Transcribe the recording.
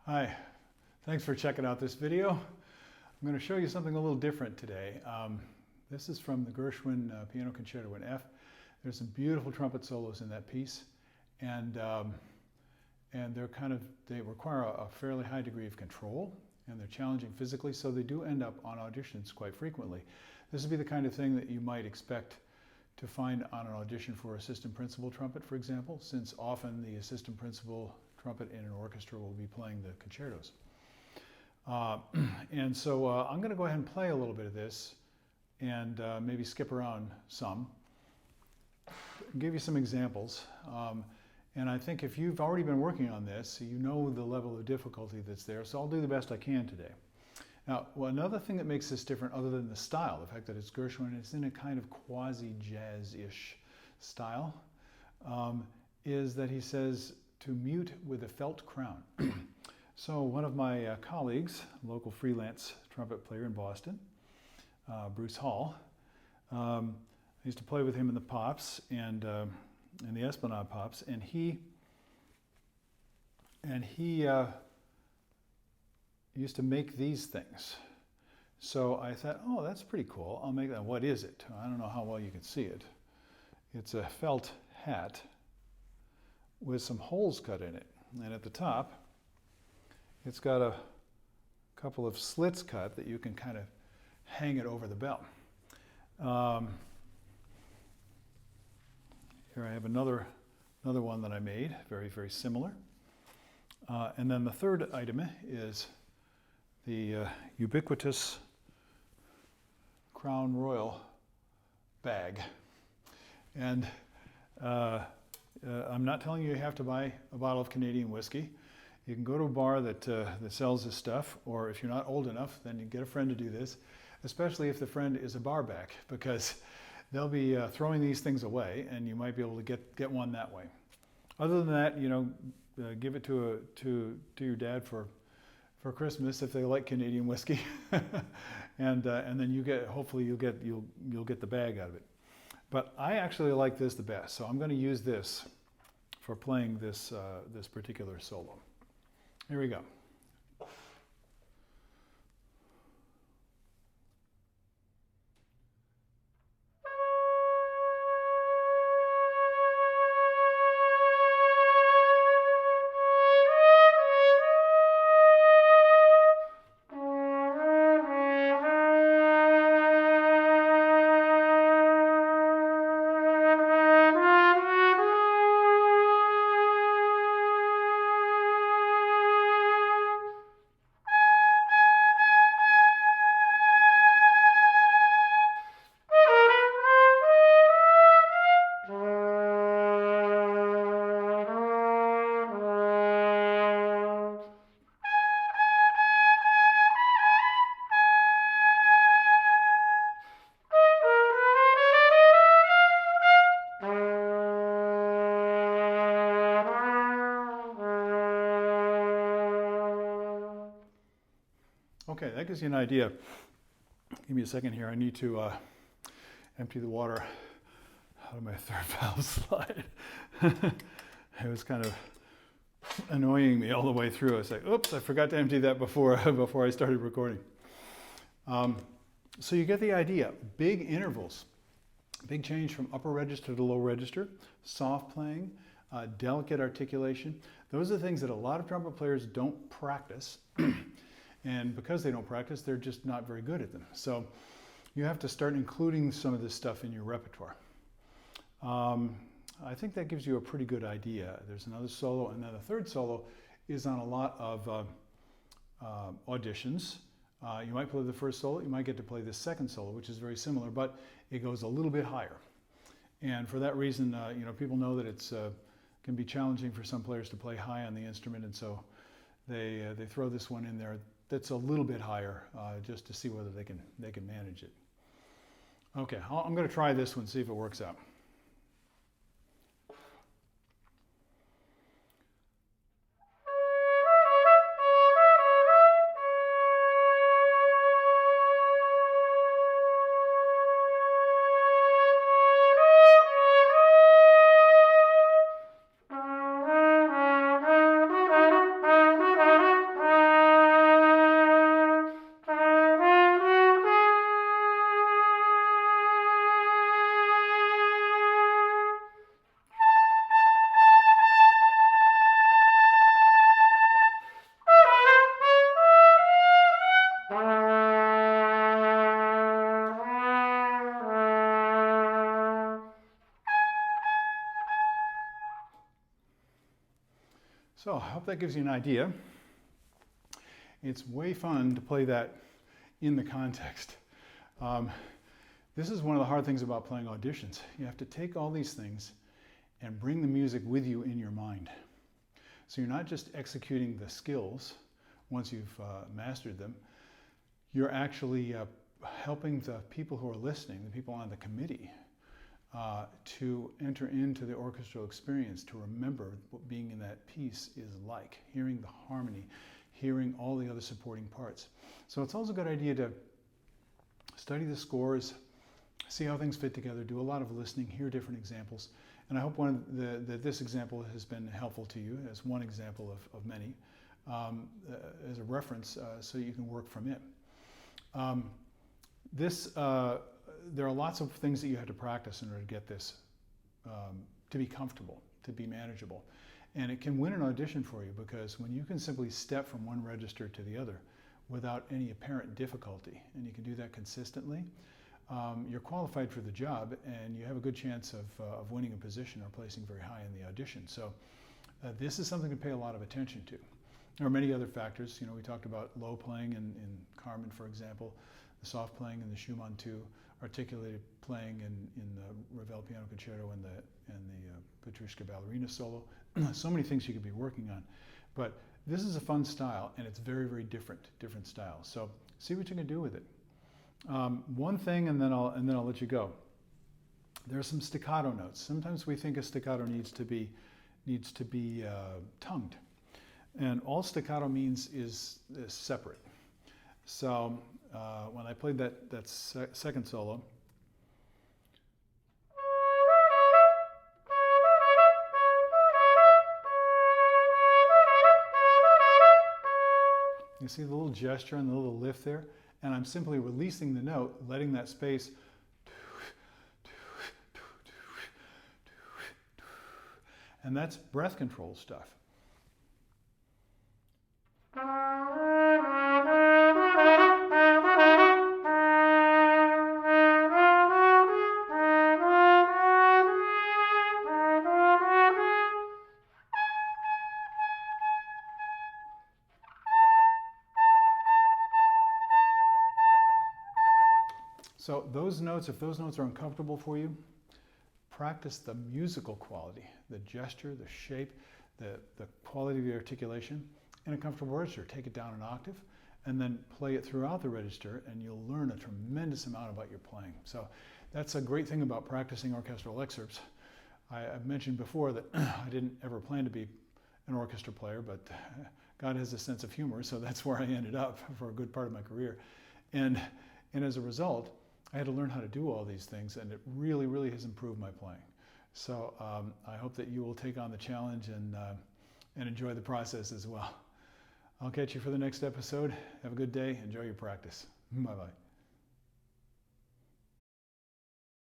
Hi, thanks for checking out this video. I'm going to show you something a little different today. This is from the Gershwin Piano Concerto in F. There's some beautiful trumpet solos in that piece, and they require a fairly high degree of control, and they're challenging physically, so they do end up on auditions quite frequently. This would be the kind of thing that you might expect to find on an audition for assistant principal trumpet, for example, since often the assistant principal trumpet in an orchestra will be playing the concertos. And so I'm going to go ahead and play a little bit of this and maybe skip around some, give you some examples. And I think if you've already been working on this, you know the level of difficulty that's there, so I'll do the best I can today. Now, another thing that makes this different, other than the style, the fact that it's Gershwin, it's in a kind of quasi-jazz-ish style, is that he says to mute with a felt crown. So one of my colleagues, local freelance trumpet player in Boston, Bruce Hall, I used to play with him in the Pops and in the Esplanade Pops, and he used to make these things. So I thought, oh, that's pretty cool. I'll make that. What is it? I don't know how well you can see it. It's a felt hat with some holes cut in it. And at the top, it's got a couple of slits cut that you can kind of hang it over the bell. Here I have another one that I made, very, very similar. And then the third item is the ubiquitous Crown Royal bag. And I'm not telling you have to buy a bottle of Canadian whiskey. You can go to a bar that sells this stuff, or if you're not old enough, then you get a friend to do this, especially if the friend is a barback, because they'll be throwing these things away, and you might be able to get one that way. Other than that, give it to your dad for Christmas if they like Canadian whiskey, and then hopefully you'll get the bag out of it. But I actually like this the best, so I'm going to use this for playing this particular solo. Here we go. Okay, that gives you an idea. Give me a second here. I need to empty the water out of my third valve slide. It was kind of annoying me all the way through. I was like, oops, I forgot to empty that before I started recording. So you get the idea. Big intervals. Big change from upper register to low register. Soft playing. Delicate articulation. Those are the things that a lot of trumpet players don't practice. And because they don't practice, they're just not very good at them. So you have to start including some of this stuff in your repertoire. I think that gives you a pretty good idea. There's another solo, and then the third solo is on a lot of auditions. You might play the first solo, you might get to play the second solo, which is very similar, but it goes a little bit higher. And for that reason, people know that it's can be challenging for some players to play high on the instrument, and so they throw this one in there that's a little bit higher, just to see whether they can manage it. Okay, I'm going to try this one, see if it works out. So I hope that gives you an idea. It's way fun to play that in the context. This is one of the hard things about playing auditions. You have to take all these things and bring the music with you in your mind. So you're not just executing the skills once you've mastered them, you're actually helping the people who are listening, the people on the committee, to enter into the orchestral experience, to remember what being in that piece is like, hearing the harmony, hearing all the other supporting parts. So it's also a good idea to study the scores, see how things fit together, do a lot of listening, hear different examples. And I hope that this example has been helpful to you as one example of many, as a reference so you can work from it. There are lots of things that you have to practice in order to get this to be comfortable, to be manageable. And it can win an audition for you, because when you can simply step from one register to the other without any apparent difficulty, and you can do that consistently, you're qualified for the job, and you have a good chance of winning a position or placing very high in the audition. So this is something to pay a lot of attention to. There are many other factors. You know, we talked about low playing in Carmen, for example, the soft playing in the Schumann 2, articulated playing in the Ravel Piano Concerto and the Petrushka Ballerina solo. So many things you could be working on. But this is a fun style, and it's very, very different styles. So see what you can do with it. One thing, and then I'll let you go. There are some staccato notes. Sometimes we think a staccato needs to be tongued, and all staccato means is separate. So when I played that second solo, you see the little gesture and the little lift there? And I'm simply releasing the note, letting that space, and that's breath control stuff. So those notes, if those notes are uncomfortable for you, practice the musical quality, the gesture, the shape, the quality of the articulation in a comfortable register. Take it down an octave and then play it throughout the register, and you'll learn a tremendous amount about your playing. So that's a great thing about practicing orchestral excerpts. I've mentioned before that I didn't ever plan to be an orchestra player, but God has a sense of humor, so that's where I ended up for a good part of my career. And as a result, I had to learn how to do all these things, and it really, really has improved my playing. So I hope that you will take on the challenge and enjoy the process as well. I'll catch you for the next episode. Have a good day. Enjoy your practice. Bye-bye.